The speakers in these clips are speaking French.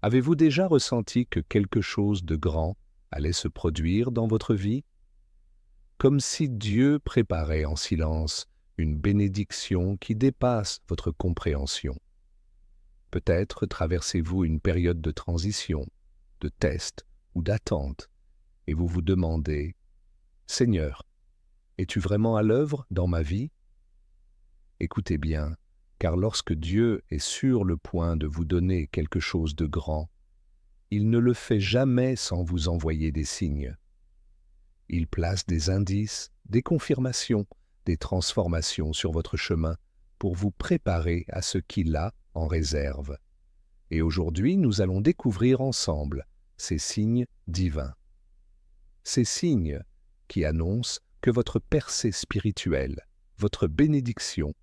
Avez-vous déjà ressenti que quelque chose de grand allait se produire dans votre vie? Comme si Dieu préparait en silence une bénédiction qui dépasse votre compréhension. Peut-être traversez-vous une période de transition, de test ou d'attente, et vous vous demandez, Seigneur, es-tu vraiment à l'œuvre dans ma vie? Écoutez bien, car lorsque Dieu est sur le point de vous donner quelque chose de grand, il ne le fait jamais sans vous envoyer des signes. Il place des indices, des confirmations, des transformations sur votre chemin pour vous préparer à ce qu'il a en réserve. Et aujourd'hui, nous allons découvrir ensemble ces signes divins. Ces signes qui annoncent que votre percée spirituelle, votre bénédiction,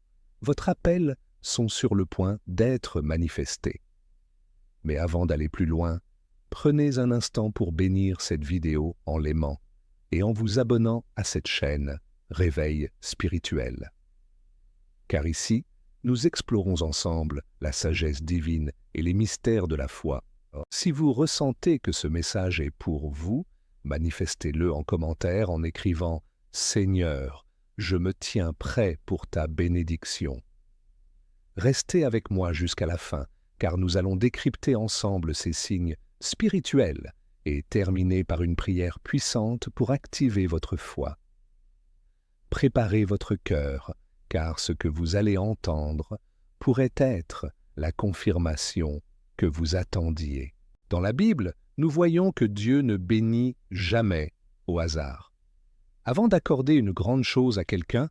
votre appel sont sur le point d'être manifestés. Mais avant d'aller plus loin, prenez un instant pour bénir cette vidéo en l'aimant et en vous abonnant à cette chaîne Réveil spirituel. Car ici, nous explorons ensemble la sagesse divine et les mystères de la foi. Si vous ressentez que ce message est pour vous, manifestez-le en commentaire en écrivant « Seigneur, je me tiens prêt pour ta bénédiction ». Restez avec moi jusqu'à la fin, car nous allons décrypter ensemble ces signes spirituels et terminer par une prière puissante pour activer votre foi. Préparez votre cœur, car ce que vous allez entendre pourrait être la confirmation que vous attendiez. Dans la Bible, nous voyons que Dieu ne bénit jamais au hasard. Avant d'accorder une grande chose à quelqu'un,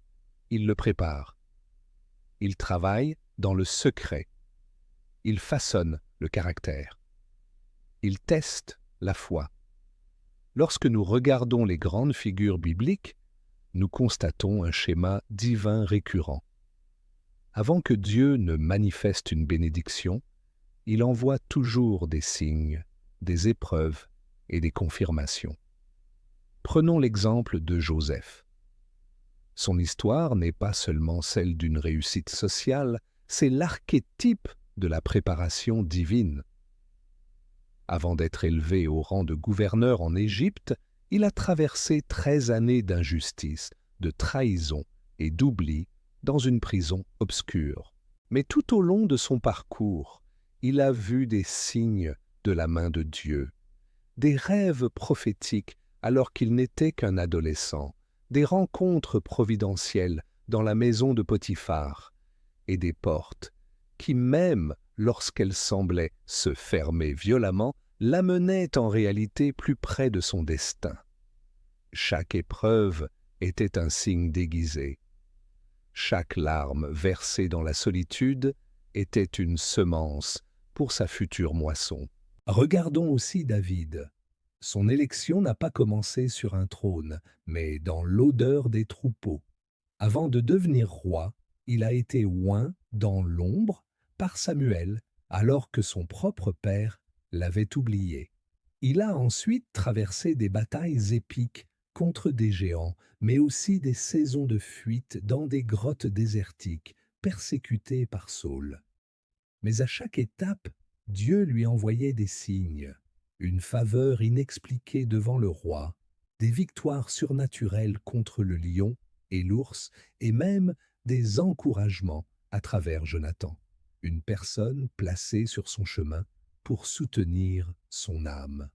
il le prépare. Il travaille dans le secret. Il façonne le caractère. Il teste la foi. Lorsque nous regardons les grandes figures bibliques, nous constatons un schéma divin récurrent. Avant que Dieu ne manifeste une bénédiction, il envoie toujours des signes, des épreuves et des confirmations. Prenons l'exemple de Joseph. Son histoire n'est pas seulement celle d'une réussite sociale, c'est l'archétype de la préparation divine. Avant d'être élevé au rang de gouverneur en Égypte, il a traversé 13 années d'injustice, de trahison et d'oubli dans une prison obscure. Mais tout au long de son parcours, il a vu des signes de la main de Dieu, des rêves prophétiques alors qu'il n'était qu'un adolescent, des rencontres providentielles dans la maison de Potiphar et des portes qui, même lorsqu'elles semblaient se fermer violemment, l'amenaient en réalité plus près de son destin. Chaque épreuve était un signe déguisé. Chaque larme versée dans la solitude était une semence pour sa future moisson. Regardons aussi David. Son élection n'a pas commencé sur un trône, mais dans l'odeur des troupeaux. Avant de devenir roi, il a été oint dans l'ombre par Samuel, alors que son propre père l'avait oublié. Il a ensuite traversé des batailles épiques contre des géants, mais aussi des saisons de fuite dans des grottes désertiques, persécuté par Saül. Mais à chaque étape, Dieu lui envoyait des signes, une faveur inexpliquée devant le roi, des victoires surnaturelles contre le lion et l'ours, et même des encouragements à travers Jonathan, une personne placée sur son chemin pour soutenir son âme.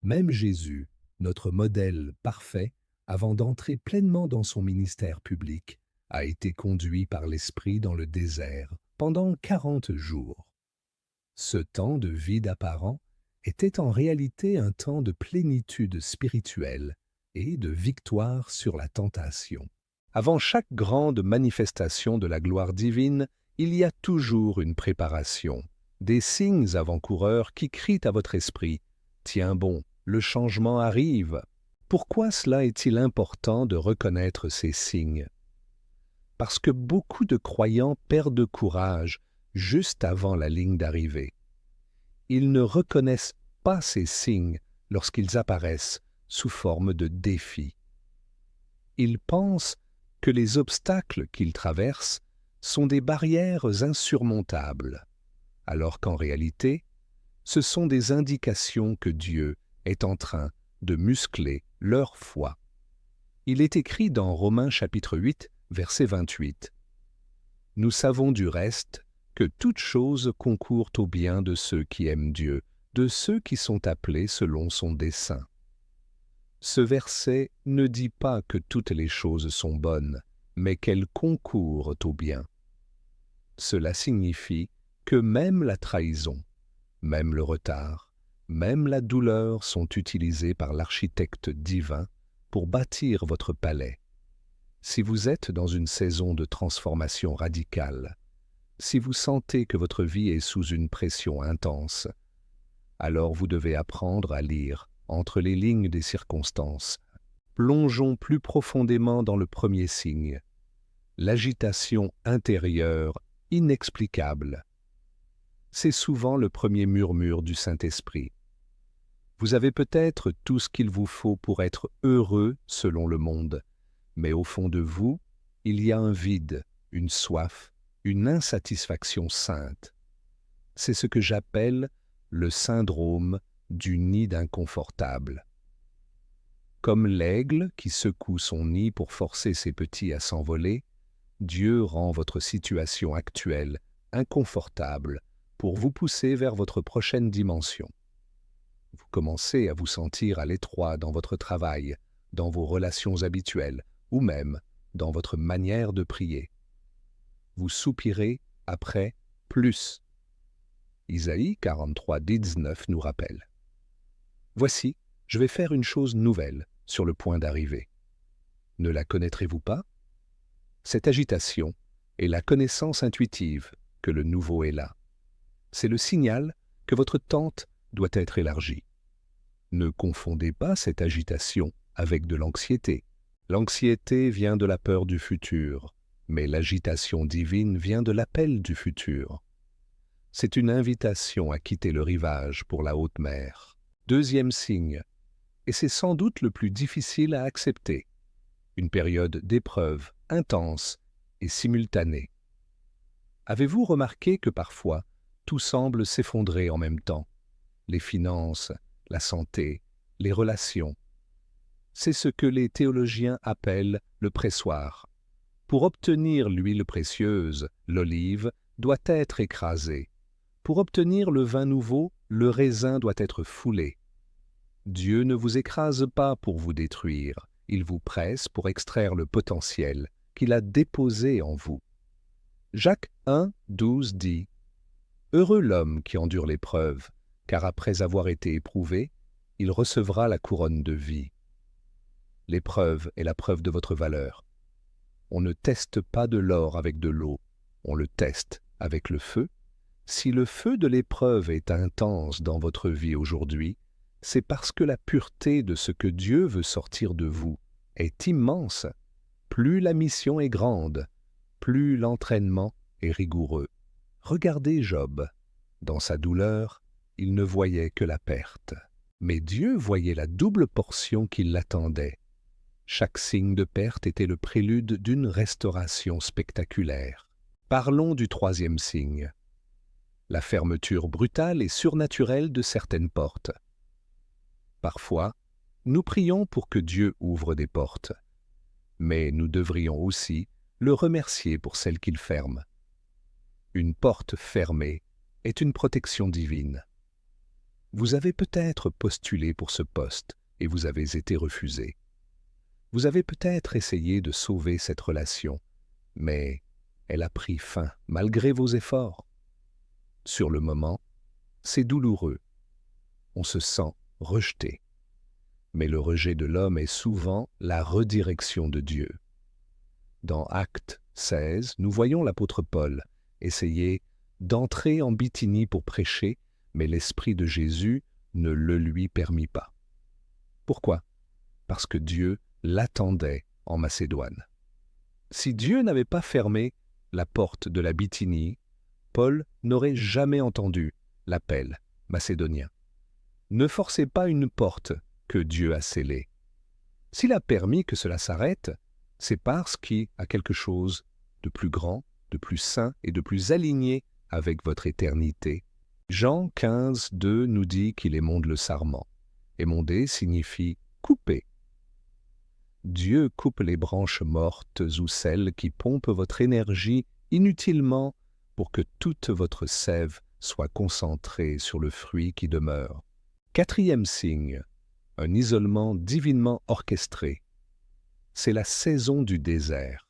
Même Jésus, notre modèle parfait, avant d'entrer pleinement dans son ministère public, a été conduit par l'Esprit dans le désert pendant 40 jours. Ce temps de vide apparent était en réalité un temps de plénitude spirituelle et de victoire sur la tentation. Avant chaque grande manifestation de la gloire divine, il y a toujours une préparation, des signes avant-coureurs qui crient à votre esprit « Tiens bon, le changement arrive ». Pourquoi cela est-il important de reconnaître ces signes? Parce que beaucoup de croyants perdent courage juste avant la ligne d'arrivée. Ils ne reconnaissent pas ces signes lorsqu'ils apparaissent sous forme de défis. Ils pensent que les obstacles qu'ils traversent sont des barrières insurmontables, alors qu'en réalité, Ce sont des indications que Dieu est en train de muscler leur foi. Il est écrit dans Romains chapitre 8, verset 28. « Nous savons du reste que toutes choses concourent au bien de ceux qui aiment Dieu, de ceux qui sont appelés selon son dessein. » Ce verset ne dit pas que toutes les choses sont bonnes, mais qu'elles concourent au bien. Cela signifie que même la trahison, même le retard, même la douleur sont utilisés par l'architecte divin pour bâtir votre palais. Si vous êtes dans une saison de transformation radicale, si vous sentez que votre vie est sous une pression intense, alors vous devez apprendre à lire entre les lignes des circonstances. Plongeons plus profondément dans le premier signe, l'agitation intérieure inexplicable. C'est souvent le premier murmure du Saint-Esprit. Vous avez peut-être tout ce qu'il vous faut pour être heureux selon le monde, mais au fond de vous, il y a un vide, une soif, une insatisfaction sainte. C'est ce que j'appelle le syndrome du nid d'inconfortable. Comme l'aigle qui secoue son nid pour forcer ses petits à s'envoler, Dieu rend votre situation actuelle inconfortable pour vous pousser vers votre prochaine dimension. Vous commencez à vous sentir à l'étroit dans votre travail, dans vos relations habituelles ou même dans votre manière de prier. Vous soupirez après plus. Isaïe 43:19 nous rappelle. Voici, je vais faire une chose nouvelle sur le point d'arriver. Ne la connaîtrez-vous pas? Cette agitation est la connaissance intuitive que le nouveau est là. C'est le signal que votre tente doit être élargie. Ne confondez pas cette agitation avec de l'anxiété. L'anxiété vient de la peur du futur, mais l'agitation divine vient de l'appel du futur. C'est une invitation à quitter le rivage pour la haute mer. Deuxième signe, et c'est sans doute le plus difficile à accepter, une période d'épreuve intense et simultanée. Avez-vous remarqué que parfois, tout semble s'effondrer en même temps? Les finances, la santé, les relations. C'est ce que les théologiens appellent le pressoir. Pour obtenir l'huile précieuse, l'olive doit être écrasée. Pour obtenir le vin nouveau, le raisin doit être foulé. Dieu ne vous écrase pas pour vous détruire, il vous presse pour extraire le potentiel qu'il a déposé en vous. Jacques 1:12 dit « Heureux l'homme qui endure l'épreuve, car après avoir été éprouvé, il recevra la couronne de vie. » L'épreuve est la preuve de votre valeur. On ne teste pas de l'or avec de l'eau, on le teste avec le feu. Si le feu de l'épreuve est intense dans votre vie aujourd'hui, c'est parce que la pureté de ce que Dieu veut sortir de vous est immense. Plus la mission est grande, plus l'entraînement est rigoureux. Regardez Job. Dans sa douleur, il ne voyait que la perte. Mais Dieu voyait la double portion qui l'attendait. Chaque signe de perte était le prélude d'une restauration spectaculaire. Parlons du troisième signe. La fermeture brutale et surnaturelle de certaines portes. Parfois, nous prions pour que Dieu ouvre des portes, mais nous devrions aussi le remercier pour celles qu'il ferme. Une porte fermée est une protection divine. Vous avez peut-être postulé pour ce poste et vous avez été refusé. Vous avez peut-être essayé de sauver cette relation, mais elle a pris fin malgré vos efforts. Sur le moment, c'est douloureux. On se sent rejeté. Mais le rejet de l'homme est souvent la redirection de Dieu. Dans Actes 16, nous voyons l'apôtre Paul essayer d'entrer en Bithynie pour prêcher, mais l'Esprit de Jésus ne le lui permit pas. Pourquoi? Parce que Dieu l'attendait en Macédoine. Si Dieu n'avait pas fermé la porte de la Bithynie, Paul n'aurait jamais entendu l'appel macédonien. Ne forcez pas une porte que Dieu a scellée. S'il a permis que cela s'arrête, c'est parce qu'il a quelque chose de plus grand, de plus saint et de plus aligné avec votre éternité. Jean 15, 2 nous dit qu'il émonde le sarment. Émonder signifie couper. Dieu coupe les branches mortes ou celles qui pompent votre énergie inutilement pour que toute votre sève soit concentrée sur le fruit qui demeure. Quatrième signe, un isolement divinement orchestré. C'est la saison du désert.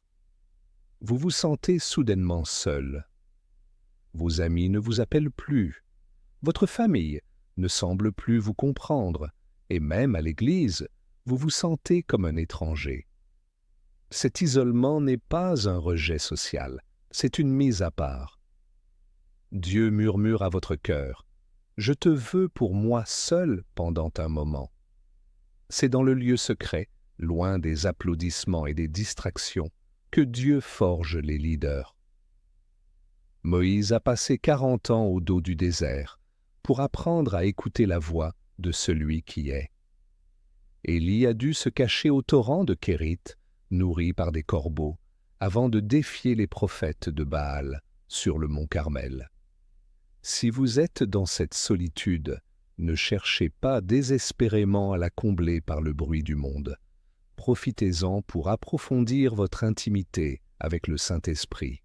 Vous vous sentez soudainement seul. Vos amis ne vous appellent plus. Votre famille ne semble plus vous comprendre. Et même à l'église, vous vous sentez comme un étranger. Cet isolement n'est pas un rejet social, c'est une mise à part. Dieu murmure à votre cœur, « Je te veux pour moi seul pendant un moment ». C'est dans le lieu secret, loin des applaudissements et des distractions, que Dieu forge les leaders. Moïse a passé 40 ans au dos du désert pour apprendre à écouter la voix de celui qui est. Élie a dû se cacher au torrent de Kérit, nourri par des corbeaux, avant de défier les prophètes de Baal sur le mont Carmel. Si vous êtes dans cette solitude, ne cherchez pas désespérément à la combler par le bruit du monde. Profitez-en pour approfondir votre intimité avec le Saint-Esprit.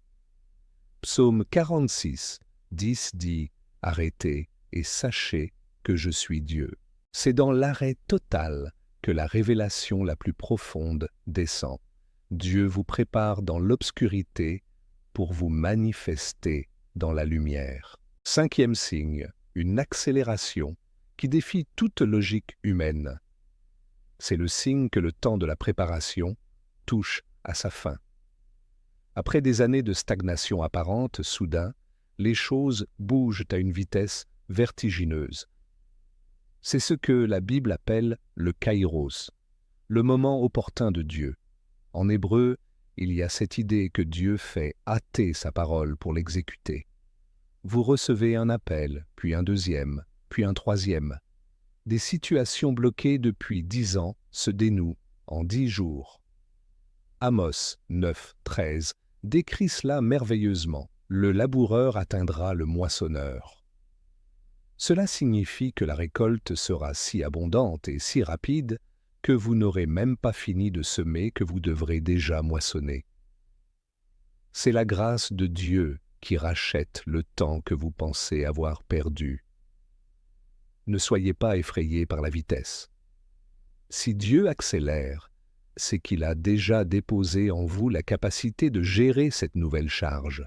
Psaume 46, 10 dit « Arrêtez et sachez que je suis Dieu ». C'est dans l'arrêt total que la révélation la plus profonde descend. Dieu vous prépare dans l'obscurité pour vous manifester dans la lumière. Cinquième signe, une accélération qui défie toute logique humaine. C'est le signe que le temps de la préparation touche à sa fin. Après des années de stagnation apparente, soudain, les choses bougent à une vitesse vertigineuse. C'est ce que la Bible appelle le kairos, le moment opportun de Dieu. En hébreu, il y a cette idée que Dieu fait hâter sa parole pour l'exécuter. Vous recevez un appel, puis un deuxième, puis un troisième. Des situations bloquées depuis 10 ans se dénouent en 10 jours. Amos 9, 13 décrit cela merveilleusement. Le laboureur atteindra le moissonneur. Cela signifie que la récolte sera si abondante et si rapide que vous n'aurez même pas fini de semer que vous devrez déjà moissonner. C'est la grâce de Dieu qui rachète le temps que vous pensez avoir perdu. Ne soyez pas effrayés par la vitesse. Si Dieu accélère, c'est qu'il a déjà déposé en vous la capacité de gérer cette nouvelle charge.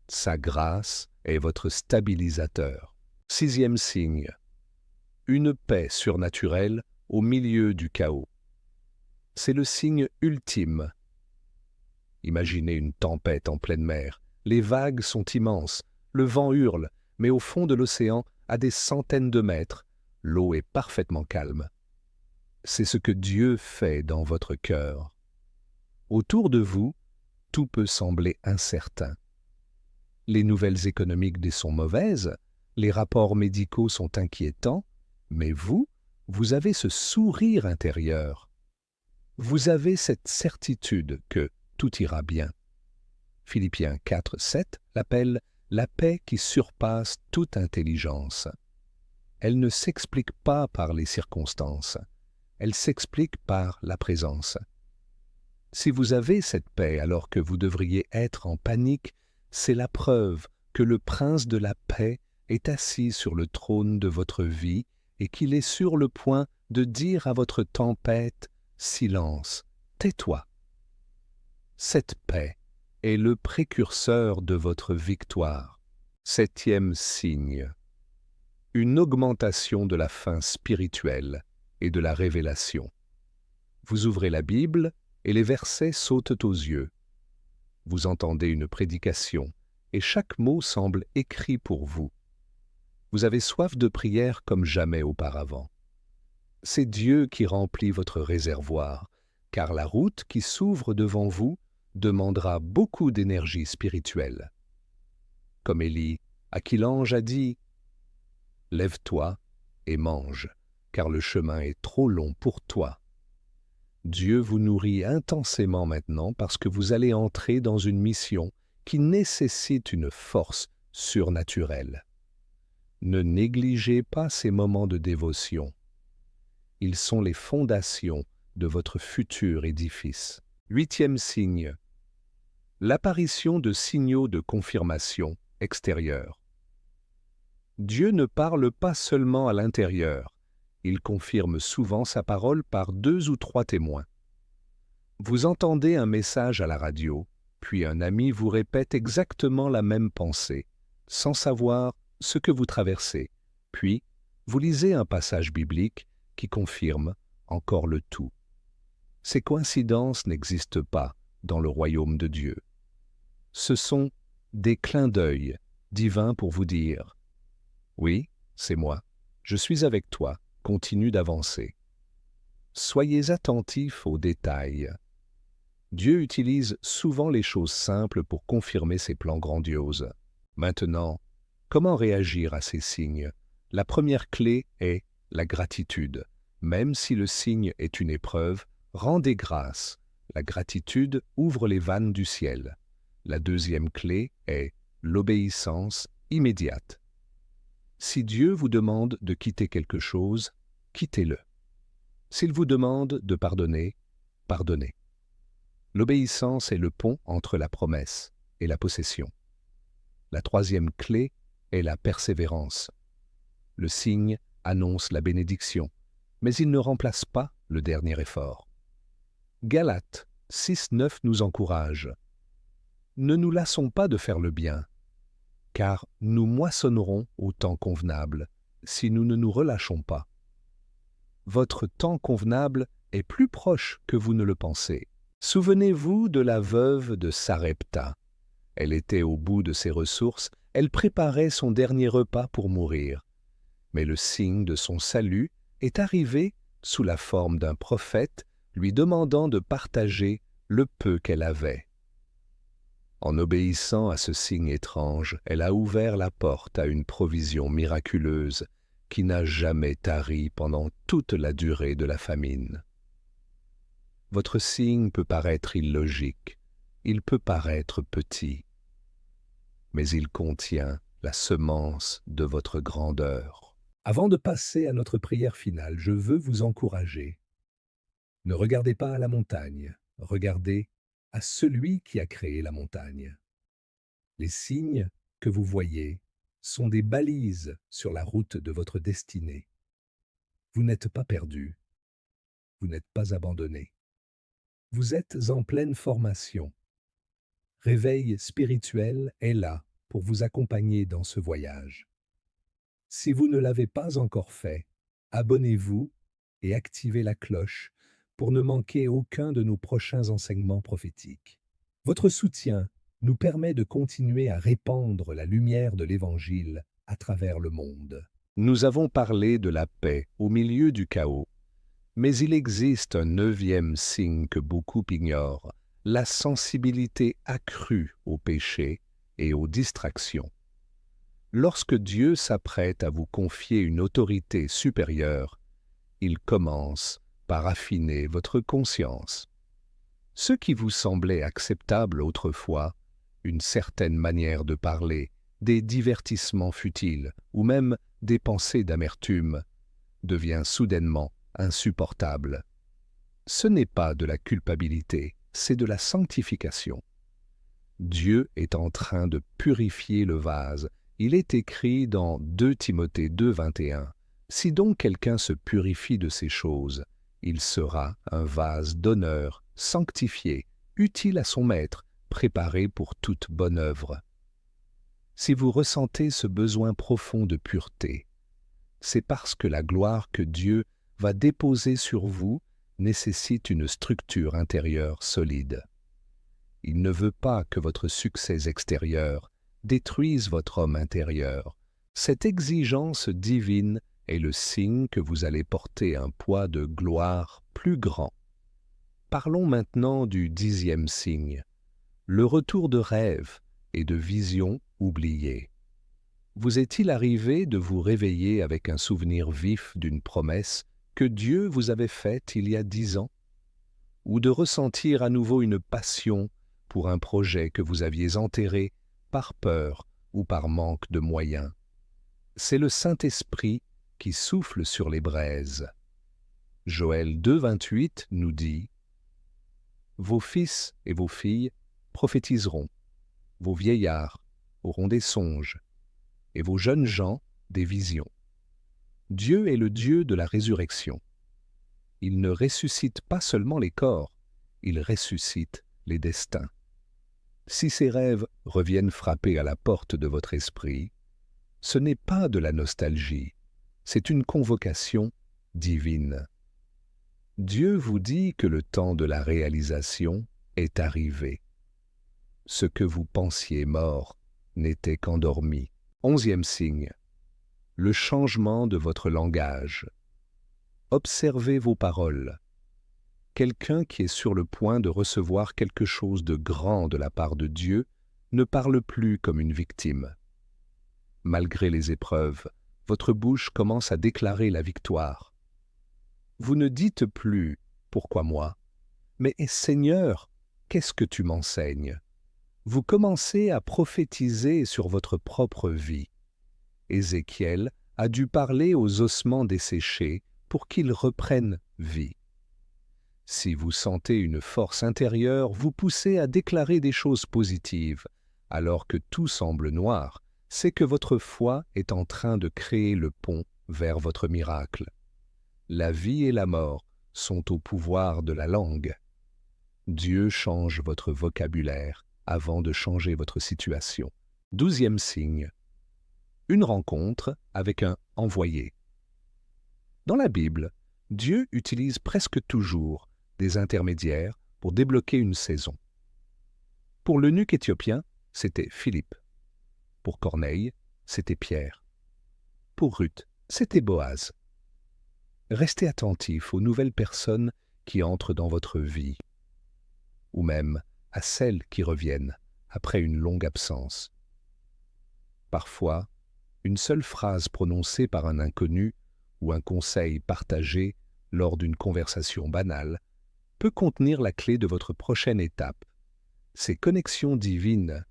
Sa grâce est votre stabilisateur. Sixième signe, une paix surnaturelle au milieu du chaos. C'est le signe ultime. Imaginez une tempête en pleine mer. Les vagues sont immenses, le vent hurle, mais au fond de l'océan, à des centaines de mètres, l'eau est parfaitement calme. C'est ce que Dieu fait dans votre cœur. Autour de vous, tout peut sembler incertain. Les nouvelles économiques sont mauvaises, les rapports médicaux sont inquiétants, mais vous avez ce sourire intérieur. Vous avez cette certitude que tout ira bien. Philippiens 4, 7 l'appelle « la paix qui surpasse toute intelligence ». Elle ne s'explique pas par les circonstances, elle s'explique par la présence. Si vous avez cette paix alors que vous devriez être en panique, c'est la preuve que le prince de la paix est assis sur le trône de votre vie et qu'il est sur le point de dire à votre tempête « Silence, tais-toi ». Cette paix est le précurseur de votre victoire. Septième signe, une augmentation de la faim spirituelle et de la révélation. Vous ouvrez la Bible et les versets sautent aux yeux. Vous entendez une prédication et chaque mot semble écrit pour vous. Vous avez soif de prière comme jamais auparavant. C'est Dieu qui remplit votre réservoir, car la route qui s'ouvre devant vous demandera beaucoup d'énergie spirituelle. Comme Élie, à qui l'ange a dit « Lève-toi et mange, car le chemin est trop long pour toi. » Dieu vous nourrit intensément maintenant parce que vous allez entrer dans une mission qui nécessite une force surnaturelle. Ne négligez pas ces moments de dévotion. Ils sont les fondations de votre futur édifice. 8e signe. L'apparition de signaux de confirmation extérieure. Dieu ne parle pas seulement à l'intérieur, il confirme souvent sa parole par 2 ou 3 témoins. Vous entendez un message à la radio, puis un ami vous répète exactement la même pensée, sans savoir ce que vous traversez, puis vous lisez un passage biblique qui confirme encore le tout. Ces coïncidences n'existent pas dans le royaume de Dieu. Ce sont des clins d'œil divins pour vous dire « Oui, c'est moi, je suis avec toi, continue d'avancer ». Soyez attentifs aux détails. Dieu utilise souvent les choses simples pour confirmer ses plans grandioses. Maintenant, comment réagir à ces signes? La première clé est la gratitude. Même si le signe est une épreuve, rendez grâce. La gratitude ouvre les vannes du ciel. La deuxième clé est l'obéissance immédiate. Si Dieu vous demande de quitter quelque chose, quittez-le. S'il vous demande de pardonner, pardonnez. L'obéissance est le pont entre la promesse et la possession. La troisième clé est la persévérance. Le signe annonce la bénédiction, mais il ne remplace pas le dernier effort. Galates 6:9 nous encourage. Ne nous lassons pas de faire le bien, car nous moissonnerons au temps convenable si nous ne nous relâchons pas. Votre temps convenable est plus proche que vous ne le pensez. Souvenez-vous de la veuve de Sarepta. Elle était au bout de ses ressources, elle préparait son dernier repas pour mourir. Mais le signe de son salut est arrivé sous la forme d'un prophète lui demandant de partager le peu qu'elle avait. En obéissant à ce signe étrange, elle a ouvert la porte à une provision miraculeuse qui n'a jamais tari pendant toute la durée de la famine. Votre signe peut paraître illogique, il peut paraître petit, mais il contient la semence de votre grandeur. Avant de passer à notre prière finale, je veux vous encourager. Ne regardez pas à la montagne, regardez à celui qui a créé la montagne. Les signes que vous voyez sont des balises sur la route de votre destinée. Vous n'êtes pas perdu, vous n'êtes pas abandonné. Vous êtes en pleine formation. Réveil spirituel est là pour vous accompagner dans ce voyage. Si vous ne l'avez pas encore fait, abonnez-vous et activez la cloche pour ne manquer aucun de nos prochains enseignements prophétiques. Votre soutien nous permet de continuer à répandre la lumière de l'Évangile à travers le monde. Nous avons parlé de la paix au milieu du chaos, mais il existe un 9e signe que beaucoup ignorent, la sensibilité accrue au péché et aux distractions. Lorsque Dieu s'apprête à vous confier une autorité supérieure, il commence par affiner votre conscience. Ce qui vous semblait acceptable autrefois, une certaine manière de parler, des divertissements futiles ou même des pensées d'amertume, devient soudainement insupportable. Ce n'est pas de la culpabilité, c'est de la sanctification. Dieu est en train de purifier le vase. Il est écrit dans 2 Timothée 2:21. Si donc quelqu'un se purifie de ces choses, il sera un vase d'honneur, sanctifié, utile à son maître, préparé pour toute bonne œuvre. Si vous ressentez ce besoin profond de pureté, c'est parce que la gloire que Dieu va déposer sur vous nécessite une structure intérieure solide. Il ne veut pas que votre succès extérieur détruise votre homme intérieur. Cette exigence divine est le signe que vous allez porter un poids de gloire plus grand. Parlons maintenant du 10e signe, le retour de rêves et de visions oubliées. Vous est-il arrivé de vous réveiller avec un souvenir vif d'une promesse que Dieu vous avait faite il y a 10 ans? Ou de ressentir à nouveau une passion pour un projet que vous aviez enterré par peur ou par manque de moyens? C'est le Saint-Esprit qui souffle sur les braises. Joël 2, 28 nous dit « Vos fils et vos filles prophétiseront, vos vieillards auront des songes, et vos jeunes gens des visions. » Dieu est le Dieu de la résurrection. Il ne ressuscite pas seulement les corps, il ressuscite les destins. Si ces rêves reviennent frapper à la porte de votre esprit, ce n'est pas de la nostalgie, c'est une convocation divine. Dieu vous dit que le temps de la réalisation est arrivé. Ce que vous pensiez mort n'était qu'endormi. 11e signe. Le changement de votre langage. Observez vos paroles. Quelqu'un qui est sur le point de recevoir quelque chose de grand de la part de Dieu ne parle plus comme une victime. Malgré les épreuves, votre bouche commence à déclarer la victoire. Vous ne dites plus « Pourquoi moi ?» mais « Seigneur, qu'est-ce que tu m'enseignes ?» Vous commencez à prophétiser sur votre propre vie. Ézéchiel a dû parler aux ossements desséchés pour qu'ils reprennent vie. Si vous sentez une force intérieure, vous poussez à déclarer des choses positives, alors que tout semble noir, c'est que votre foi est en train de créer le pont vers votre miracle. La vie et la mort sont au pouvoir de la langue. Dieu change votre vocabulaire avant de changer votre situation. 12e signe. Une rencontre avec un envoyé. Dans la Bible, Dieu utilise presque toujours des intermédiaires pour débloquer une saison. Pour l'eunuque éthiopien, c'était Philippe. Pour Corneille, c'était Pierre. Pour Ruth, c'était Boaz. Restez attentif aux nouvelles personnes qui entrent dans votre vie, ou même à celles qui reviennent après une longue absence. Parfois, une seule phrase prononcée par un inconnu ou un conseil partagé lors d'une conversation banale peut contenir la clé de votre prochaine étape. Ces connexions divines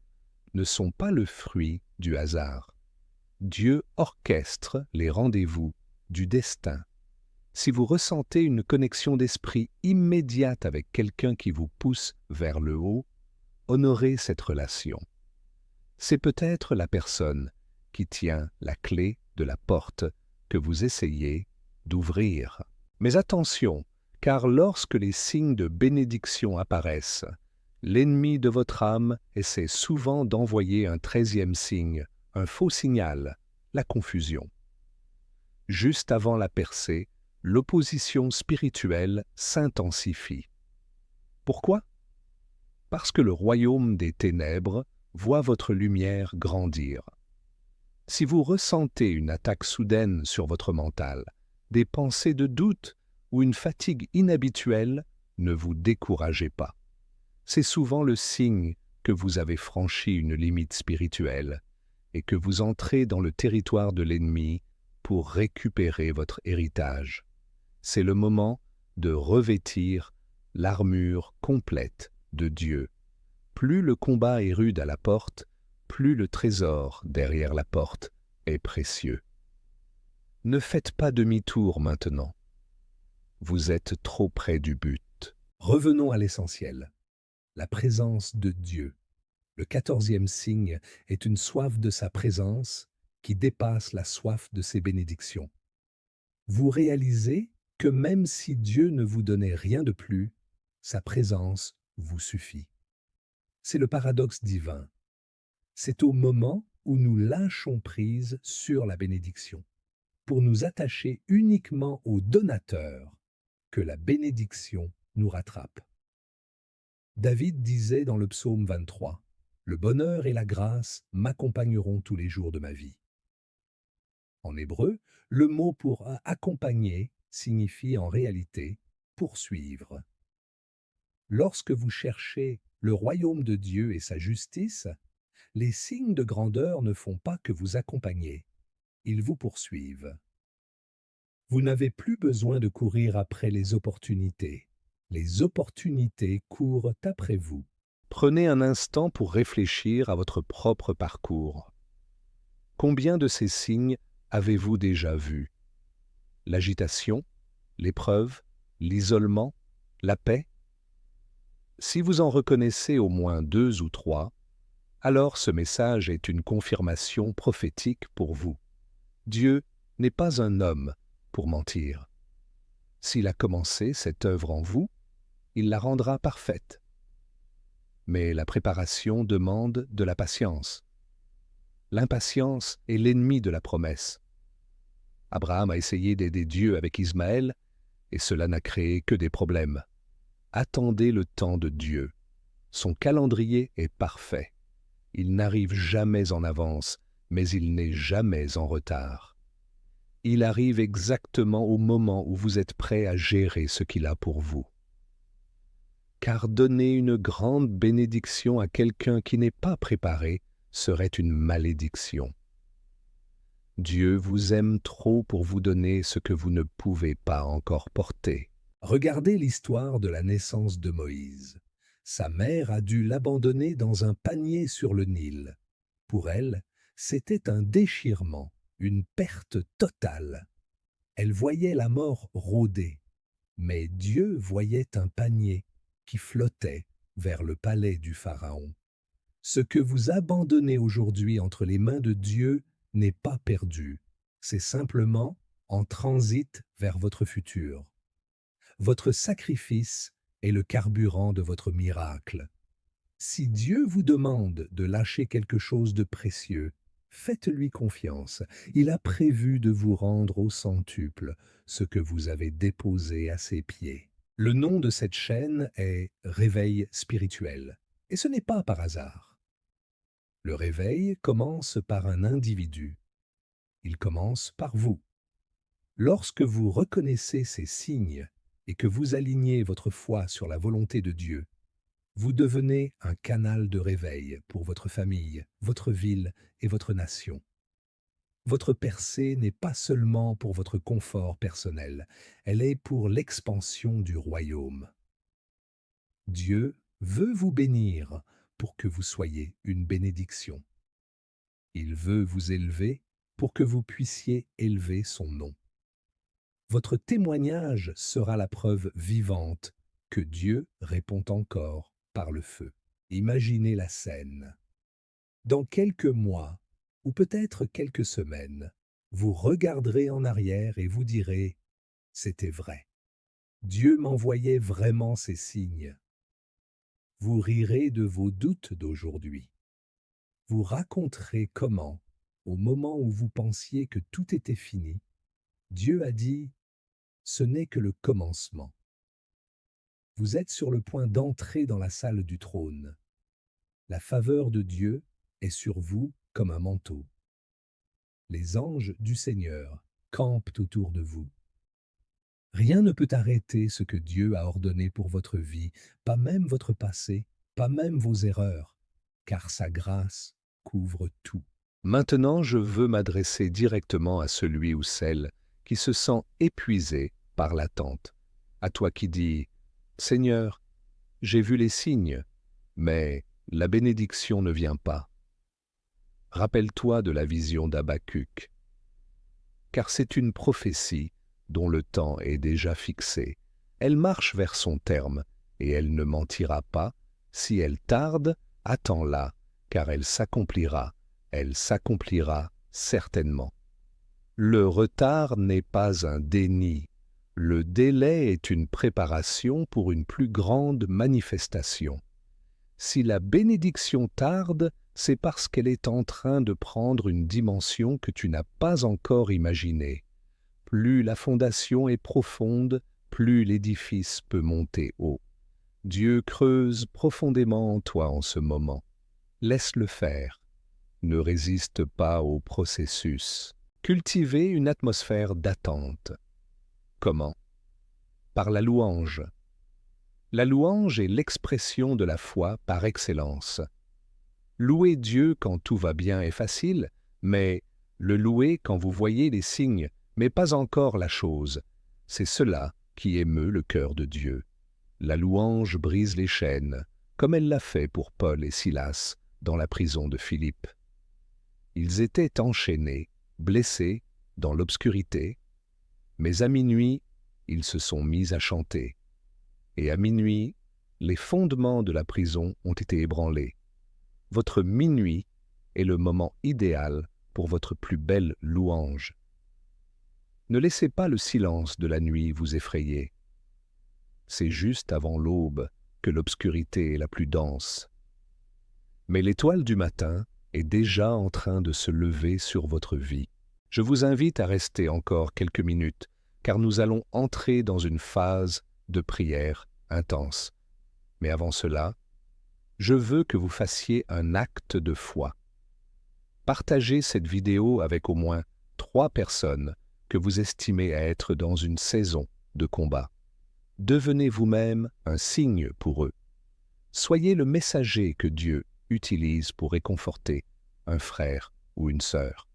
ne sont pas le fruit du hasard. Dieu orchestre les rendez-vous du destin. Si vous ressentez une connexion d'esprit immédiate avec quelqu'un qui vous pousse vers le haut, honorez cette relation. C'est peut-être la personne qui tient la clé de la porte que vous essayez d'ouvrir. Mais attention, car lorsque les signes de bénédiction apparaissent, l'ennemi de votre âme essaie souvent d'envoyer un 13e signe, un faux signal, la confusion. Juste avant la percée, l'opposition spirituelle s'intensifie. Pourquoi? Parce que le royaume des ténèbres voit votre lumière grandir. Si vous ressentez une attaque soudaine sur votre mental, des pensées de doute ou une fatigue inhabituelle, ne vous découragez pas. C'est souvent le signe que vous avez franchi une limite spirituelle et que vous entrez dans le territoire de l'ennemi pour récupérer votre héritage. C'est le moment de revêtir l'armure complète de Dieu. Plus le combat est rude à la porte, plus le trésor derrière la porte est précieux. Ne faites pas demi-tour maintenant. Vous êtes trop près du but. Revenons à l'essentiel, la présence de Dieu. Le 14e signe est une soif de sa présence qui dépasse la soif de ses bénédictions. Vous réalisez que même si Dieu ne vous donnait rien de plus, sa présence vous suffit. C'est le paradoxe divin. C'est au moment où nous lâchons prise sur la bénédiction, pour nous attacher uniquement au donateur, que la bénédiction nous rattrape. David disait dans le psaume 23, « Le bonheur et la grâce m'accompagneront tous les jours de ma vie. » En hébreu, le mot pour « accompagner » signifie en réalité « poursuivre ». Lorsque vous cherchez le royaume de Dieu et sa justice, les signes de grandeur ne font pas que vous accompagner, ils vous poursuivent. Vous n'avez plus besoin de courir après les opportunités courent après vous. Prenez un instant pour réfléchir à votre propre parcours. Combien de ces signes avez-vous déjà vu? L'agitation, l'épreuve, l'isolement, la paix? Si vous en reconnaissez au moins 2 ou 3, alors ce message est une confirmation prophétique pour vous. Dieu n'est pas un homme pour mentir. S'il a commencé cette œuvre en vous, il la rendra parfaite. Mais la préparation demande de la patience. L'impatience est l'ennemi de la promesse. Abraham a essayé d'aider Dieu avec Ismaël, et cela n'a créé que des problèmes. Attendez le temps de Dieu. Son calendrier est parfait. Il n'arrive jamais en avance, mais il n'est jamais en retard. Il arrive exactement au moment où vous êtes prêt à gérer ce qu'il a pour vous. Car donner une grande bénédiction à quelqu'un qui n'est pas préparé serait une malédiction. Dieu vous aime trop pour vous donner ce que vous ne pouvez pas encore porter. Regardez l'histoire de la naissance de Moïse. Sa mère a dû l'abandonner dans un panier sur le Nil. Pour elle, c'était un déchirement, une perte totale. Elle voyait la mort rôder, mais Dieu voyait un panier qui flottait vers le palais du Pharaon. Ce que vous abandonnez aujourd'hui entre les mains de Dieu n'est pas perdu, c'est simplement en transit vers votre futur. Votre sacrifice est le carburant de votre miracle. Si Dieu vous demande de lâcher quelque chose de précieux, faites-lui confiance. Il a prévu de vous rendre au centuple ce que vous avez déposé à ses pieds. Le nom de cette chaîne est Réveil spirituel, et ce n'est pas par hasard. Le réveil commence par un individu. Il commence par vous. Lorsque vous reconnaissez ces signes et que vous alignez votre foi sur la volonté de Dieu, vous devenez un canal de réveil pour votre famille, votre ville et votre nation. Votre percée n'est pas seulement pour votre confort personnel, elle est pour l'expansion du royaume. Dieu veut vous bénir pour que vous soyez une bénédiction. Il veut vous élever pour que vous puissiez élever son nom. Votre témoignage sera la preuve vivante que Dieu répond encore par le feu. Imaginez la scène. Dans quelques mois, ou peut-être quelques semaines, vous regarderez en arrière et vous direz « C'était vrai. Dieu m'envoyait vraiment ces signes. » Vous rirez de vos doutes d'aujourd'hui. Vous raconterez comment, au moment où vous pensiez que tout était fini, Dieu a dit « Ce n'est que le commencement. » Vous êtes sur le point d'entrer dans la salle du trône. La faveur de Dieu est sur vous comme un manteau. Les anges du Seigneur campent autour de vous. Rien ne peut arrêter ce que Dieu a ordonné pour votre vie, pas même votre passé, pas même vos erreurs, car sa grâce couvre tout. Maintenant, je veux m'adresser directement à celui ou celle qui se sent épuisé par l'attente, à toi qui dis « Seigneur, j'ai vu les signes, mais la bénédiction ne vient pas. » Rappelle-toi de la vision d'Habacuc, car c'est une prophétie dont le temps est déjà fixé. Elle marche vers son terme, et elle ne mentira pas. Si elle tarde, attends-la, car elle s'accomplira certainement. Le retard n'est pas un déni. Le délai est une préparation pour une plus grande manifestation. Si la bénédiction tarde, c'est parce qu'elle est en train de prendre une dimension que tu n'as pas encore imaginée. Plus la fondation est profonde, plus l'édifice peut monter haut. Dieu creuse profondément en toi en ce moment. Laisse-le faire. Ne résiste pas au processus. Cultivez une atmosphère d'attente. Comment? Par la louange. La louange est l'expression de la foi par excellence. Louer Dieu quand tout va bien est facile, mais le louer quand vous voyez les signes, mais pas encore la chose, c'est cela qui émeut le cœur de Dieu. La louange brise les chaînes, comme elle l'a fait pour Paul et Silas dans la prison de Philippe. Ils étaient enchaînés, blessés, dans l'obscurité, mais à minuit, ils se sont mis à chanter. Et à minuit, les fondements de la prison ont été ébranlés. Votre minuit est le moment idéal pour votre plus belle louange. Ne laissez pas le silence de la nuit vous effrayer. C'est juste avant l'aube que l'obscurité est la plus dense. Mais l'étoile du matin est déjà en train de se lever sur votre vie. Je vous invite à rester encore quelques minutes, car nous allons entrer dans une phase de prière intense. Mais avant cela, je veux que vous fassiez un acte de foi. Partagez cette vidéo avec au moins 3 personnes que vous estimez être dans une saison de combat. Devenez vous-même un signe pour eux. Soyez le messager que Dieu utilise pour réconforter un frère ou une sœur.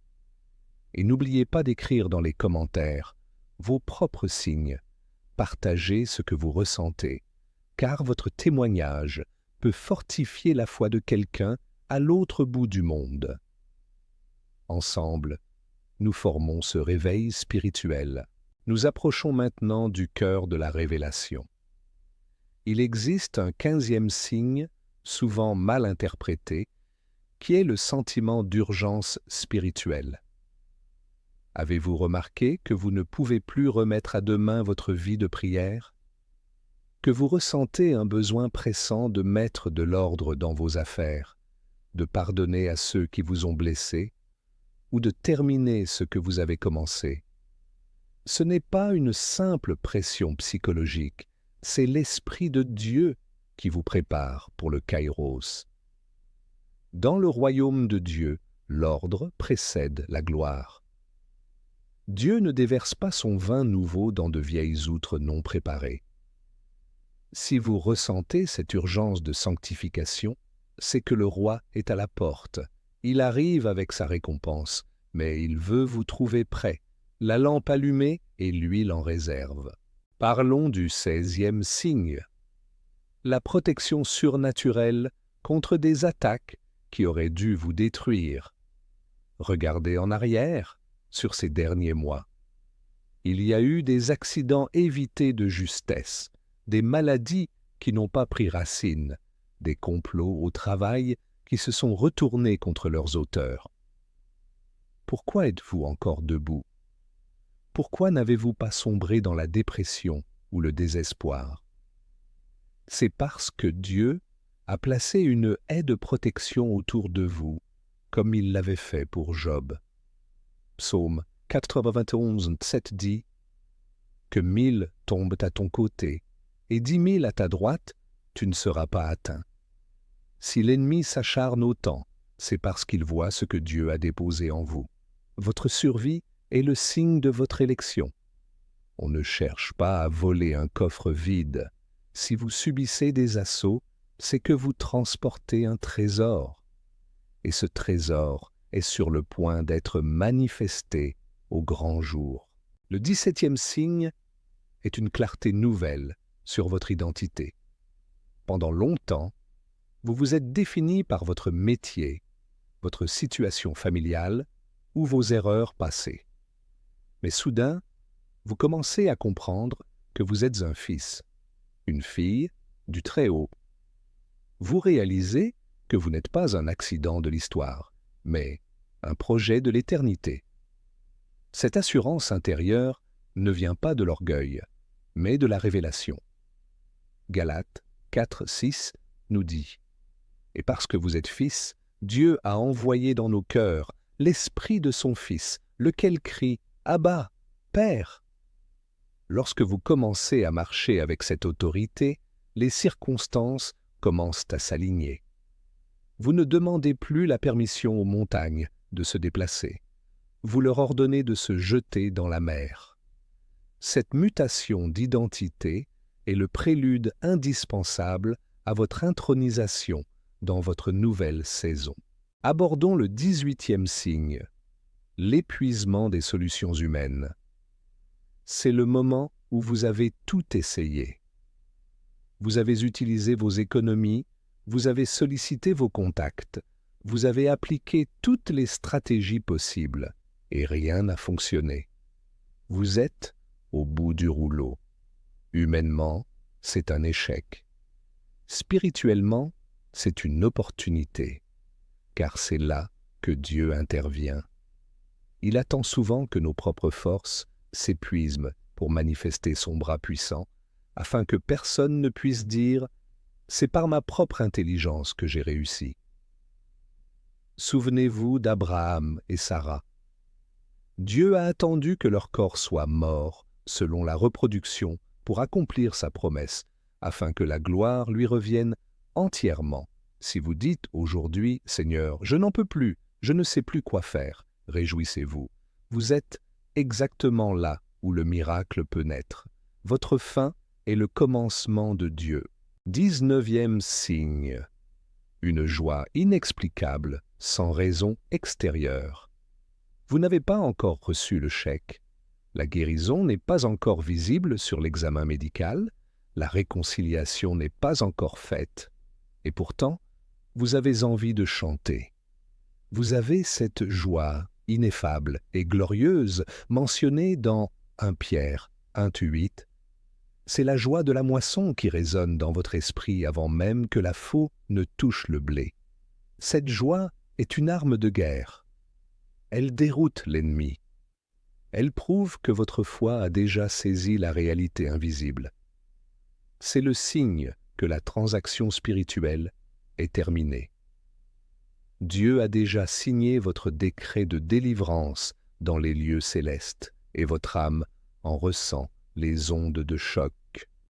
Et n'oubliez pas d'écrire dans les commentaires vos propres signes. Partagez ce que vous ressentez, car votre témoignage peut fortifier la foi de quelqu'un à l'autre bout du monde. Ensemble, nous formons ce réveil spirituel. Nous approchons maintenant du cœur de la révélation. Il existe un 15e signe, souvent mal interprété, qui est le sentiment d'urgence spirituelle. Avez-vous remarqué que vous ne pouvez plus remettre à demain votre vie de prière? Que vous ressentez un besoin pressant de mettre de l'ordre dans vos affaires, de pardonner à ceux qui vous ont blessé, ou de terminer ce que vous avez commencé? Ce n'est pas une simple pression psychologique, c'est l'Esprit de Dieu qui vous prépare pour le Kairos. Dans le royaume de Dieu, l'ordre précède la gloire. Dieu ne déverse pas son vin nouveau dans de vieilles outres non préparées. Si vous ressentez cette urgence de sanctification, c'est que le roi est à la porte. Il arrive avec sa récompense, mais il veut vous trouver prêt, la lampe allumée et l'huile en réserve. Parlons du 16e signe. La protection surnaturelle contre des attaques qui auraient dû vous détruire. Regardez en arrière sur ces derniers mois. Il y a eu des accidents évités de justesse, des maladies qui n'ont pas pris racine, des complots au travail qui se sont retournés contre leurs auteurs. Pourquoi êtes-vous encore debout? Pourquoi n'avez-vous pas sombré dans la dépression ou le désespoir? C'est parce que Dieu a placé une haie de protection autour de vous, comme il l'avait fait pour Job. Psaume 91:7 dit « Que 1000 tombent à ton côté, et 10 000 à ta droite, tu ne seras pas atteint. Si l'ennemi s'acharne autant, c'est parce qu'il voit ce que Dieu a déposé en vous. Votre survie est le signe de votre élection. On ne cherche pas à voler un coffre vide. Si vous subissez des assauts, c'est que vous transportez un trésor. Et ce trésor est sur le point d'être manifesté au grand jour. Le 17e signe est une clarté nouvelle sur votre identité. Pendant longtemps, vous vous êtes défini par votre métier, votre situation familiale ou vos erreurs passées. Mais soudain, vous commencez à comprendre que vous êtes un fils, une fille du Très-Haut. Vous réalisez que vous n'êtes pas un accident de l'histoire, mais un projet de l'éternité. Cette assurance intérieure ne vient pas de l'orgueil, mais de la révélation. Galates 4:6 nous dit « Et parce que vous êtes fils, Dieu a envoyé dans nos cœurs l'Esprit de son Fils, lequel crie « Abba, Père !» Lorsque vous commencez à marcher avec cette autorité, les circonstances commencent à s'aligner. Vous ne demandez plus la permission aux montagnes de se déplacer. Vous leur ordonnez de se jeter dans la mer. Cette mutation d'identité est le prélude indispensable à votre intronisation dans votre nouvelle saison. Abordons le 18e signe, l'épuisement des solutions humaines. C'est le moment où vous avez tout essayé. Vous avez utilisé vos économies, vous avez sollicité vos contacts, vous avez appliqué toutes les stratégies possibles, et rien n'a fonctionné. Vous êtes au bout du rouleau. Humainement, c'est un échec. Spirituellement, c'est une opportunité, car c'est là que Dieu intervient. Il attend souvent que nos propres forces s'épuisent pour manifester son bras puissant, afin que personne ne puisse dire « c'est par ma propre intelligence que j'ai réussi ». Souvenez-vous d'Abraham et Sarah. Dieu a attendu que leur corps soit mort, selon la reproduction, pour accomplir sa promesse, afin que la gloire lui revienne entièrement. Si vous dites aujourd'hui, Seigneur, je n'en peux plus, je ne sais plus quoi faire, réjouissez-vous. Vous êtes exactement là où le miracle peut naître. Votre fin est le commencement de Dieu. 19e signe. Une joie inexplicable, sans raison extérieure. Vous n'avez pas encore reçu le chèque. La guérison n'est pas encore visible sur l'examen médical. La réconciliation n'est pas encore faite. Et pourtant, vous avez envie de chanter. Vous avez cette joie ineffable et glorieuse mentionnée dans 1 Pierre 1:8. C'est la joie de la moisson qui résonne dans votre esprit avant même que la faux ne touche le blé. Cette joie est une arme de guerre. Elle déroute l'ennemi. Elle prouve que votre foi a déjà saisi la réalité invisible. C'est le signe que la transaction spirituelle est terminée. Dieu a déjà signé votre décret de délivrance dans les lieux célestes, et votre âme en ressent les ondes de choc.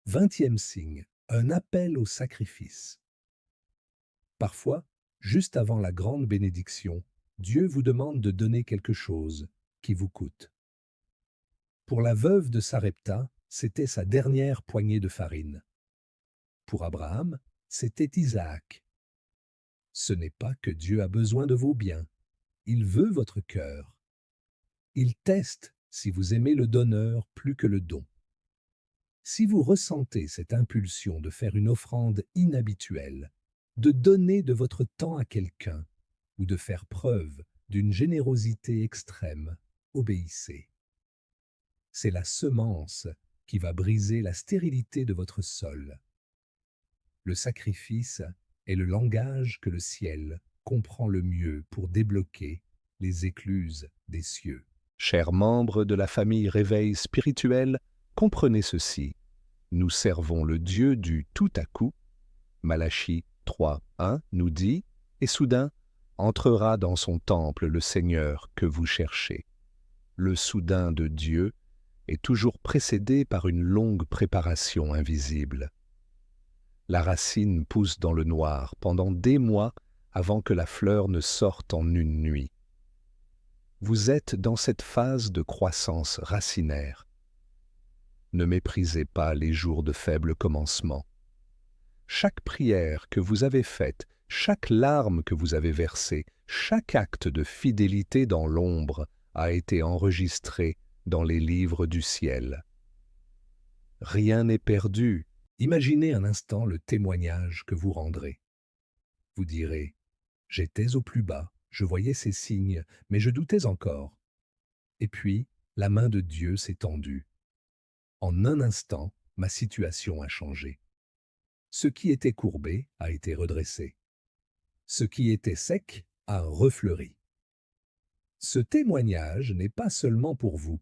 20e signe, un appel au sacrifice. Parfois, juste avant la grande bénédiction, Dieu vous demande de donner quelque chose qui vous coûte. Pour la veuve de Sarepta, c'était sa dernière poignée de farine. Pour Abraham, c'était Isaac. Ce n'est pas que Dieu a besoin de vos biens. Il veut votre cœur. Il teste si vous aimez le donneur plus que le don. Si vous ressentez cette impulsion de faire une offrande inhabituelle, de donner de votre temps à quelqu'un ou de faire preuve d'une générosité extrême, obéissez. C'est la semence qui va briser la stérilité de votre sol. Le sacrifice est le langage que le ciel comprend le mieux pour débloquer les écluses des cieux. Chers membres de la famille Réveil spirituel, comprenez ceci. Nous servons le Dieu du tout à coup. Malachie 3:1 nous dit « Et soudain, entrera dans son temple le Seigneur que vous cherchez. » Le soudain de Dieu est toujours précédé par une longue préparation invisible. La racine pousse dans le noir pendant des mois avant que la fleur ne sorte en une nuit. Vous êtes dans cette phase de croissance racinaire. Ne méprisez pas les jours de faible commencement. Chaque prière que vous avez faite, chaque larme que vous avez versée, chaque acte de fidélité dans l'ombre a été enregistré dans les livres du ciel. Rien n'est perdu. Imaginez un instant le témoignage que vous rendrez. Vous direz « J'étais au plus bas, je voyais ces signes, mais je doutais encore. » Et puis, la main de Dieu s'est tendue. En un instant, ma situation a changé. Ce qui était courbé a été redressé. Ce qui était sec a refleuri. Ce témoignage n'est pas seulement pour vous.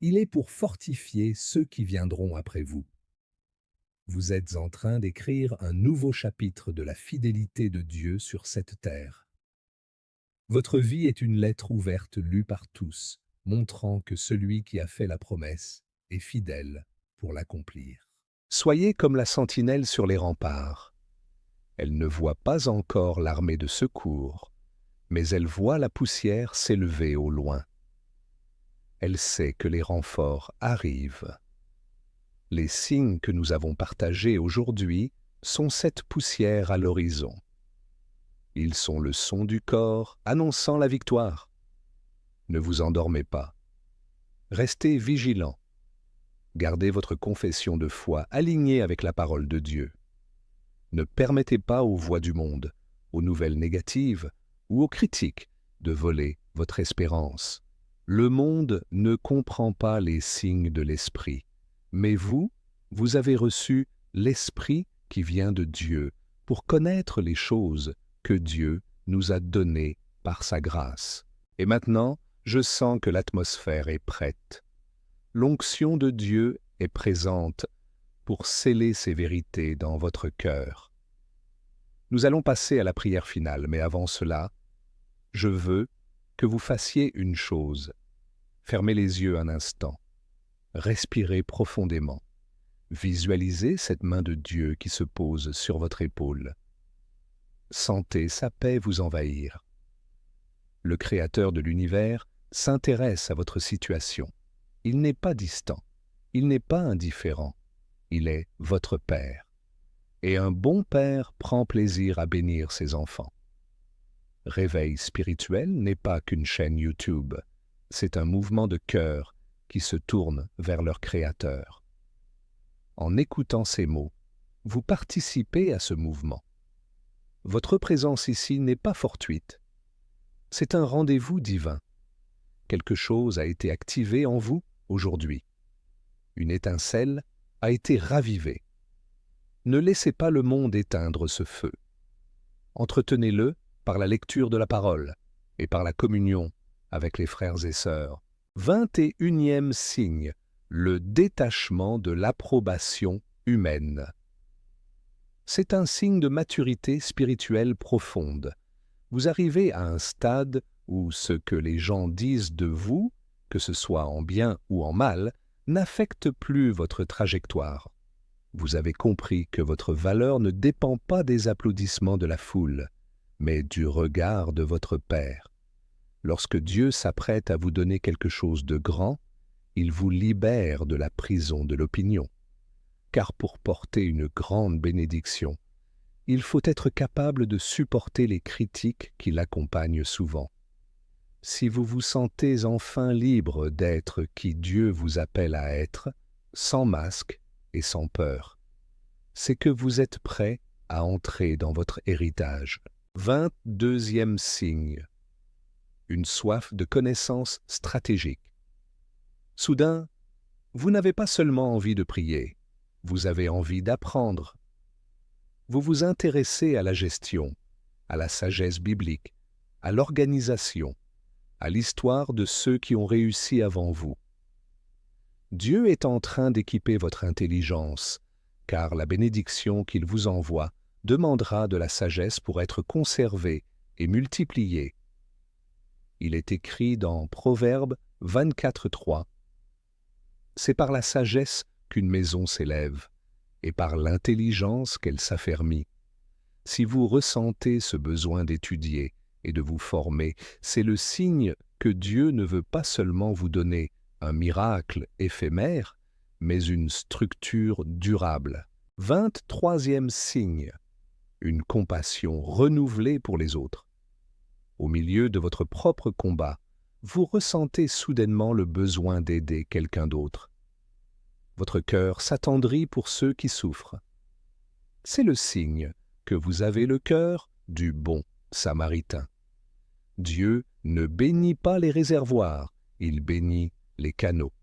Il est pour fortifier ceux qui viendront après vous. Vous êtes en train d'écrire un nouveau chapitre de la fidélité de Dieu sur cette terre. Votre vie est une lettre ouverte lue par tous, montrant que celui qui a fait la promesse est fidèle pour l'accomplir. Soyez comme la sentinelle sur les remparts. Elle ne voit pas encore l'armée de secours, mais elle voit la poussière s'élever au loin. Elle sait que les renforts arrivent. Les signes que nous avons partagés aujourd'hui sont cette poussière à l'horizon. Ils sont le son du corps annonçant la victoire. Ne vous endormez pas. Restez vigilants. Gardez votre confession de foi alignée avec la parole de Dieu. Ne permettez pas aux voix du monde, aux nouvelles négatives ou aux critiques de voler votre espérance. Le monde ne comprend pas les signes de l'Esprit, mais vous, vous avez reçu l'Esprit qui vient de Dieu pour connaître les choses que Dieu nous a données par sa grâce. Et maintenant, je sens que l'atmosphère est prête. L'onction de Dieu est présente pour sceller ces vérités dans votre cœur. Nous allons passer à la prière finale, mais avant cela, je veux que vous fassiez une chose. Fermez les yeux un instant. Respirez profondément. Visualisez cette main de Dieu qui se pose sur votre épaule. Sentez sa paix vous envahir. Le Créateur de l'univers s'intéresse à votre situation. Il n'est pas distant, il n'est pas indifférent, il est votre Père. Et un bon Père prend plaisir à bénir ses enfants. Réveil spirituel n'est pas qu'une chaîne YouTube, c'est un mouvement de cœur qui se tourne vers leur Créateur. En écoutant ces mots, vous participez à ce mouvement. Votre présence ici n'est pas fortuite. C'est un rendez-vous divin. Quelque chose a été activé en vous aujourd'hui. Une étincelle a été ravivée. Ne laissez pas le monde éteindre ce feu. Entretenez-le par la lecture de la parole et par la communion avec les frères et sœurs. 21e signe, le détachement de l'approbation humaine. C'est un signe de maturité spirituelle profonde. Vous arrivez à un stade où ce que les gens disent de vous, que ce soit en bien ou en mal, n'affecte plus votre trajectoire. Vous avez compris que votre valeur ne dépend pas des applaudissements de la foule, mais du regard de votre Père. Lorsque Dieu s'apprête à vous donner quelque chose de grand, il vous libère de la prison de l'opinion. Car pour porter une grande bénédiction, il faut être capable de supporter les critiques qui l'accompagnent souvent. Si vous vous sentez enfin libre d'être qui Dieu vous appelle à être, sans masque et sans peur, c'est que vous êtes prêt à entrer dans votre héritage. 22e signe. Une soif de connaissance stratégique. Soudain, vous n'avez pas seulement envie de prier, vous avez envie d'apprendre. Vous vous intéressez à la gestion, à la sagesse biblique, à l'organisation, à l'histoire de ceux qui ont réussi avant vous. Dieu est en train d'équiper votre intelligence, car la bénédiction qu'il vous envoie demandera de la sagesse pour être conservée et multipliée. Il est écrit dans Proverbes 24:3. C'est par la sagesse qu'une maison s'élève, et par l'intelligence qu'elle s'affermit. Si vous ressentez ce besoin d'étudier et de vous former, c'est le signe que Dieu ne veut pas seulement vous donner un miracle éphémère, mais une structure durable. 23e signe, une compassion renouvelée pour les autres. Au milieu de votre propre combat, vous ressentez soudainement le besoin d'aider quelqu'un d'autre. Votre cœur s'attendrit pour ceux qui souffrent. C'est le signe que vous avez le cœur du bon Samaritain. Dieu ne bénit pas les réservoirs, il bénit les canaux.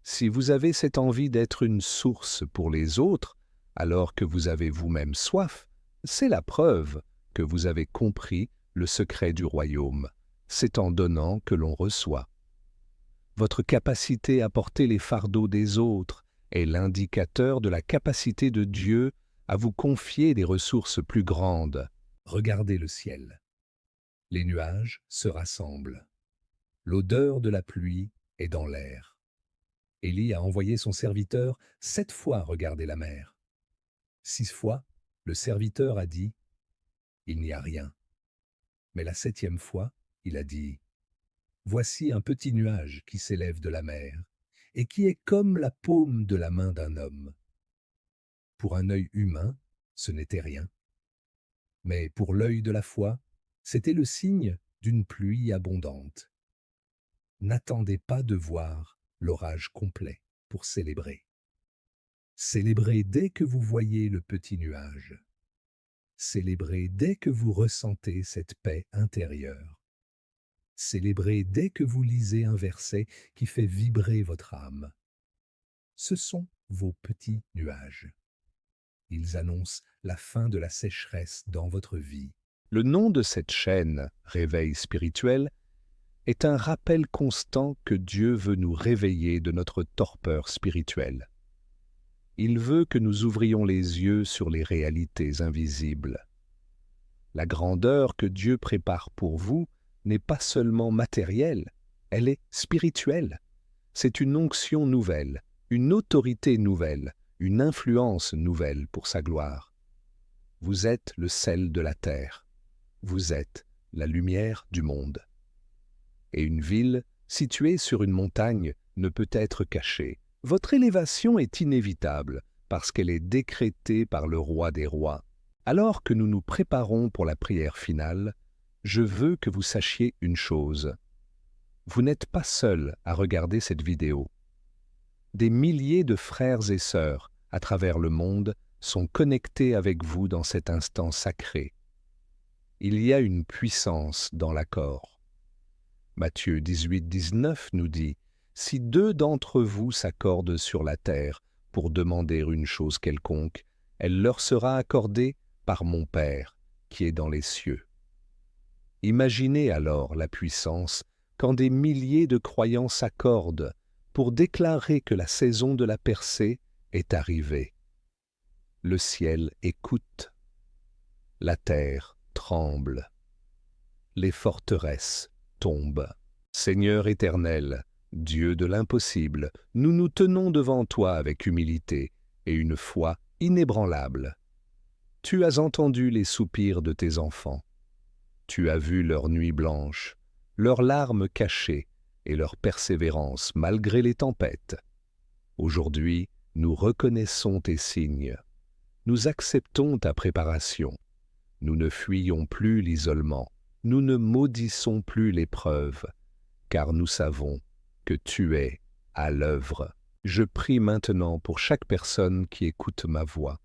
Si vous avez cette envie d'être une source pour les autres, alors que vous avez vous-même soif, c'est la preuve que vous avez compris le secret du royaume. C'est en donnant que l'on reçoit. Votre capacité à porter les fardeaux des autres est l'indicateur de la capacité de Dieu à vous confier des ressources plus grandes. Regardez le ciel. Les nuages se rassemblent. L'odeur de la pluie est dans l'air. Élie a envoyé son serviteur 7 fois regarder la mer. 6 fois, le serviteur a dit « Il n'y a rien ». Mais la 7e fois, il a dit « Voici un petit nuage qui s'élève de la mer et qui est comme la paume de la main d'un homme. » Pour un œil humain, ce n'était rien. Mais pour l'œil de la foi, c'était le signe d'une pluie abondante. N'attendez pas de voir l'orage complet pour célébrer. Célébrez dès que vous voyez le petit nuage. Célébrez dès que vous ressentez cette paix intérieure. Célébrez dès que vous lisez un verset qui fait vibrer votre âme. Ce sont vos petits nuages. Ils annoncent la fin de la sécheresse dans votre vie. Le nom de cette chaîne, Réveil spirituel, est un rappel constant que Dieu veut nous réveiller de notre torpeur spirituelle. Il veut que nous ouvrions les yeux sur les réalités invisibles. La grandeur que Dieu prépare pour vous n'est pas seulement matérielle, elle est spirituelle. C'est une onction nouvelle, une autorité nouvelle, une influence nouvelle pour sa gloire. Vous êtes le sel de la terre. Vous êtes la lumière du monde. Et une ville située sur une montagne ne peut être cachée. Votre élévation est inévitable parce qu'elle est décrétée par le roi des rois. Alors que nous nous préparons pour la prière finale, je veux que vous sachiez une chose. Vous n'êtes pas seul à regarder cette vidéo. Des milliers de frères et sœurs à travers le monde sont connectés avec vous dans cet instant sacré. Il y a une puissance dans l'accord. Matthieu 18-19 nous dit « Si deux d'entre vous s'accordent sur la terre pour demander une chose quelconque, elle leur sera accordée par mon Père qui est dans les cieux. » Imaginez alors la puissance quand des milliers de croyants s'accordent pour déclarer que la saison de la percée est arrivée. Le ciel écoute, la terre tremble, les forteresses tombent. Seigneur éternel, Dieu de l'impossible, nous nous tenons devant toi avec humilité et une foi inébranlable. Tu as entendu les soupirs de tes enfants. Tu as vu leurs nuits blanches, leurs larmes cachées et leur persévérance malgré les tempêtes. Aujourd'hui, nous reconnaissons tes signes. Nous acceptons ta préparation. Nous ne fuyons plus l'isolement. Nous ne maudissons plus l'épreuve, car nous savons que tu es à l'œuvre. Je prie maintenant pour chaque personne qui écoute ma voix.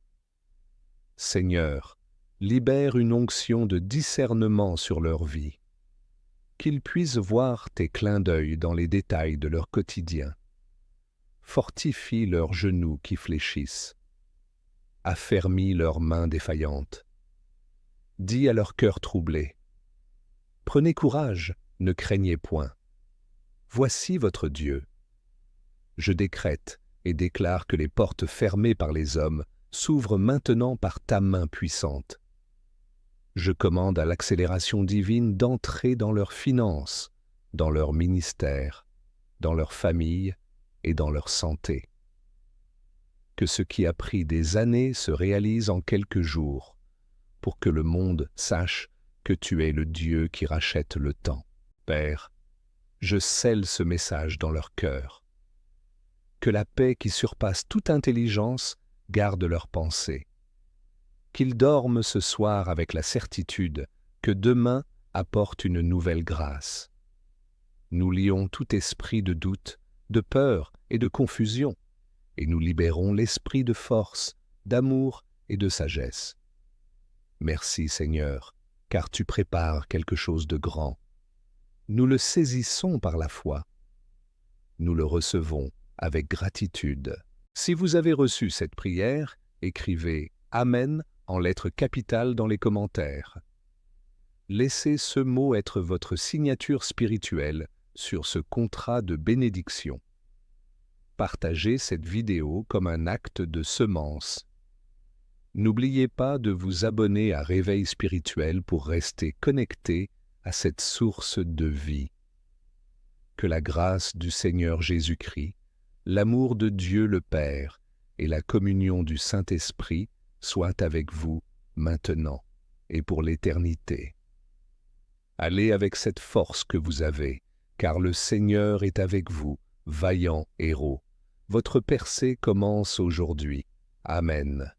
Seigneur, libère une onction de discernement sur leur vie. Qu'ils puissent voir tes clins d'œil dans les détails de leur quotidien. Fortifie leurs genoux qui fléchissent. Affermis leurs mains défaillantes. Dis à leur cœur troublé. Prenez courage, ne craignez point. Voici votre Dieu. Je décrète et déclare que les portes fermées par les hommes s'ouvrent maintenant par ta main puissante. Je commande à l'accélération divine d'entrer dans leurs finances, dans leur ministère, dans leur famille et dans leur santé. Que ce qui a pris des années se réalise en quelques jours, pour que le monde sache que tu es le Dieu qui rachète le temps. Père, je scelle ce message dans leur cœur. Que la paix qui surpasse toute intelligence garde leurs pensées. Qu'ils dorment ce soir avec la certitude que demain apporte une nouvelle grâce. Nous lions tout esprit de doute, de peur et de confusion, et nous libérons l'esprit de force, d'amour et de sagesse. Merci Seigneur, car tu prépares quelque chose de grand. Nous le saisissons par la foi. Nous le recevons avec gratitude. Si vous avez reçu cette prière, écrivez « Amen » en lettres capitales dans les commentaires. Laissez ce mot être votre signature spirituelle sur ce contrat de bénédiction. Partagez cette vidéo comme un acte de semence. N'oubliez pas de vous abonner à Réveil spirituel pour rester connecté à cette source de vie. Que la grâce du Seigneur Jésus-Christ, l'amour de Dieu le Père et la communion du Saint-Esprit soient avec vous maintenant et pour l'éternité. Allez avec cette force que vous avez, car le Seigneur est avec vous, vaillant héros. Votre percée commence aujourd'hui. Amen.